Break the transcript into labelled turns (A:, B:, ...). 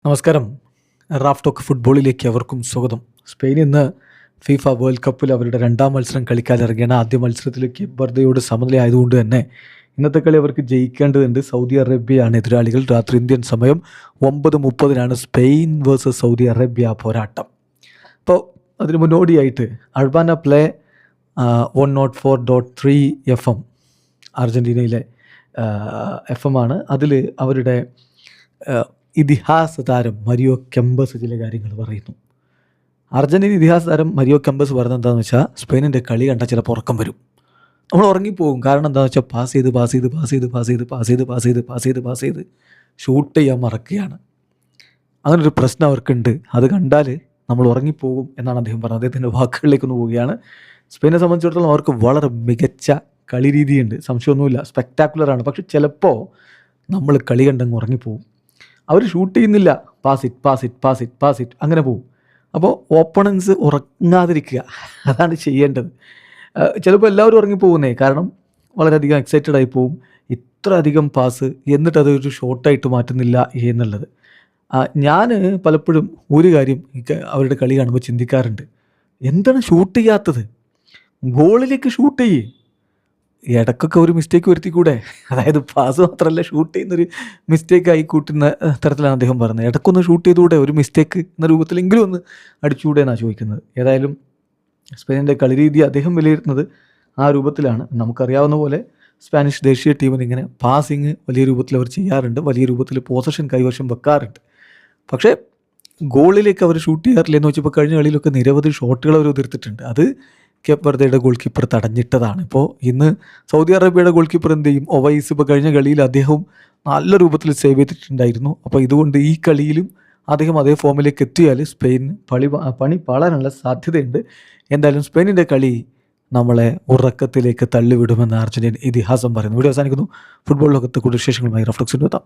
A: നമസ്കാരം. Raf talk ഫുട്ബോളിലേക്ക് അവർക്കും സ്വാഗതം. സ്പെയിൻ ഇന്ന് ഫിഫ വേൾഡ് കപ്പിൽ അവരുടെ രണ്ടാം മത്സരം കളിക്കാനിറങ്ങിയാണ്. ആദ്യ മത്സരത്തിൽ ബർദയോട് സമനിലയായതുകൊണ്ട് തന്നെ ഇന്നത്തെ കളി അവർക്ക് ജയിക്കേണ്ടതുണ്ട്. സൗദി അറേബ്യയാണ് എതിരാളികൾ. രാത്രി ഇന്ത്യൻ സമയം 9:30 സ്പെയിൻ വേഴ്സസ് സൗദി അറേബ്യ പോരാട്ടം. അപ്പോൾ അതിന് മുന്നോടിയായിട്ട് അൾബാന പ്ലേ 104.3 FM അർജൻറ്റീനയിലെ FM ആണ്. അതിൽ അവരുടെ ഇതിഹാസ താരം മരിയോ കെമ്പസ് ചില കാര്യങ്ങൾ പറയുന്നു. അർജൻറ്റീന ഇതിഹാസ താരം മരിയോ കെമ്പസ് പറയുന്നത് എന്താണെന്ന് വെച്ചാൽ, സ്പെയിനിൻ്റെ കളി കണ്ടാൽ ചിലപ്പോൾ ഉറക്കം വരും, നമ്മൾ ഉറങ്ങിപ്പോകും. കാരണം എന്താണെന്ന് വെച്ചാൽ പാസ് ചെയ്ത് ഷൂട്ട് ചെയ്യാൻ മറക്കുകയാണ്. അങ്ങനൊരു പ്രശ്നം അവർക്കുണ്ട്. അത് കണ്ടാൽ നമ്മൾ ഉറങ്ങിപ്പോകും എന്നാണ് അദ്ദേഹം പറഞ്ഞത്. അദ്ദേഹത്തിൻ്റെ വാക്കുകളിലേക്കൊന്ന് പോവുകയാണ്. സ്പെയിനെ സംബന്ധിച്ചിടത്തോളം അവർക്ക് വളരെ മികച്ച കളി രീതിയുണ്ട്, സംശയമൊന്നുമില്ല, സ്പെക്ടാക്കുലറാണ്. പക്ഷെ ചിലപ്പോൾ നമ്മൾ കളി കണ്ടങ്ങ് ഉറങ്ങിപ്പോകും. അവർ ഷൂട്ട് ചെയ്യുന്നില്ല, പാസ് ഇറ്റ് അങ്ങനെ പോകും. അപ്പോൾ ഓപ്പണൻസ് ഉറങ്ങാതിരിക്കുക, അതാണ് ചെയ്യേണ്ടത്. ചിലപ്പോൾ എല്ലാവരും ഉറങ്ങിപ്പോകുന്നേ, കാരണം വളരെയധികം എക്സൈറ്റഡ് ആയി പോവും. ഇത്ര അധികം പാസ് എന്നിട്ട് അതൊരു ഷോട്ടായിട്ട് മാറ്റുന്നില്ല എന്നുള്ളത്. ഞാൻ പലപ്പോഴും ഒരു കാര്യം അവരുടെ കളി കാണുമ്പോൾ ചിന്തിക്കാറുണ്ട്, എന്താണ് ഷൂട്ട് ചെയ്യാത്തത്? ഗോളിലേക്ക് ഷൂട്ട് ചെയ്യേ. ഇടയ്ക്കൊക്കെ ഒരു മിസ്റ്റേക്ക് വരുത്തിക്കൂടെ? അതായത് പാസ് മാത്രമല്ല, ഷൂട്ട് ചെയ്യുന്നൊരു മിസ്റ്റേക്ക് ആയി കൂട്ടുന്ന തരത്തിലാണ് അദ്ദേഹം പറഞ്ഞത്. ഇടയ്ക്കൊന്ന് ഷൂട്ട് ചെയ്തുകൂടെ? ഒരു മിസ്റ്റേക്ക് എന്ന രൂപത്തിലെങ്കിലും ഒന്ന് അടിച്ചുകൂടെ എന്നാണ് ചോദിക്കുന്നത്. ഏതായാലും സ്പെയിനിൻ്റെ കളി രീതി അദ്ദേഹം വിലയിരുത്തുന്നത് ആ രൂപത്തിലാണ്. നമുക്കറിയാവുന്ന പോലെ സ്പാനിഷ് ദേശീയ ടീമിന് ഇങ്ങനെ പാസിങ് വലിയ രൂപത്തിൽ അവർ ചെയ്യാറുണ്ട്, വലിയ രൂപത്തിൽ പൊസിഷൻ കൈവശം വെക്കാറുണ്ട്. പക്ഷേ ഗോളിലേക്ക് അവർ ഷൂട്ട് ചെയ്യാറില്ല എന്ന് വെച്ചപ്പോൾ കഴിഞ്ഞ കളിയിലൊക്കെ നിരവധി ഷോട്ടുകൾ അവർ ഉതിർത്തിട്ടുണ്ട്. അത് കേപ്പ് വെർദയുടെ ഗോൾ കീപ്പർ തടഞ്ഞിട്ടതാണ്. ഇപ്പോൾ ഇന്ന് സൗദി അറേബ്യയുടെ ഗോൾ കീപ്പർ എന്ത് ചെയ്യും? ഒവൈസ് ഇപ്പോൾ കഴിഞ്ഞ കളിയിൽ അദ്ദേഹം നല്ല രൂപത്തിൽ സേവ് ചെയ്തിട്ടുണ്ടായിരുന്നു. അപ്പോൾ ഇതുകൊണ്ട് ഈ കളിയിലും അദ്ദേഹം അതേ ഫോമിലേക്ക് എത്തിയാൽ സ്പെയിൻ പണി പാളാനുള്ള സാധ്യതയുണ്ട്. എന്തായാലും സ്പെയിനിൻ്റെ കളി നമ്മളെ ഉറക്കത്തിലേക്ക് തള്ളിവിടുമെന്ന് അർജന്റീന ഇതിഹാസം പറയുന്നു. വീഡിയോ അവസാനിക്കുന്നു. ഫുട്ബോൾ ലോകത്ത് കൂടുതൽ വിശേഷങ്ങളുമായി റഫ്ലക്സിന് എത്താം.